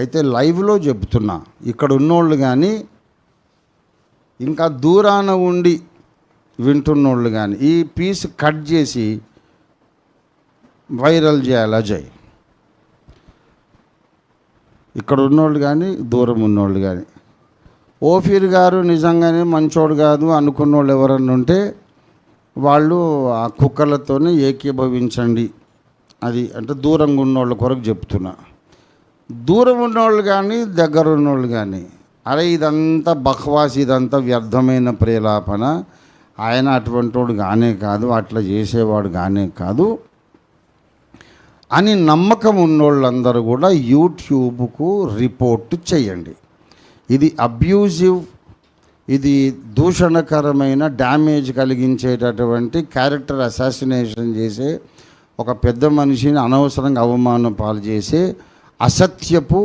అయితే లైవ్లో చెప్తున్నా, ఇక్కడ ఉన్నోళ్ళు కానీ ఇంకా దూరాన ఉండి వింటున్నోళ్ళు కానీ ఈ పీస్ కట్ చేసి వైరల్ చేయాలి అజయ్. ఇక్కడ ఉన్నోళ్ళు కానీ దూరం ఉన్నోళ్ళు కానీ ఓఫీర్ గారు నిజంగానే మంచోడు కాదు అనుకున్నోళ్ళు ఎవరన్నా ఉంటే వాళ్ళు ఆ కుక్కలతోనే ఏకీభవించండి. అది అంటే దూరంగా ఉన్నోళ్ళ కొరకు చెప్తున్నా. దూరం ఉన్నోళ్ళు కానీ దగ్గర ఉన్నోళ్ళు కానీ అరే ఇదంతా బక్వాస్, ఇదంతా వ్యర్థమైన ప్రేలాపన, ఆయన అటువంటి వాడు కానే కాదు, అట్లా చేసేవాడు కానే కాదు అని నమ్మకం ఉన్నోళ్ళందరూ కూడా యూట్యూబ్కు రిపోర్ట్ చేయండి. ఇది అబ్యూజివ్, ఇది దూషణకరమైన, డ్యామేజ్ కలిగించేటటువంటి, క్యారెక్టర్ అసాసినేషన్ చేసే, ఒక పెద్ద మనిషిని అనవసరంగా అవమానం పాలు చేసే అసత్యపు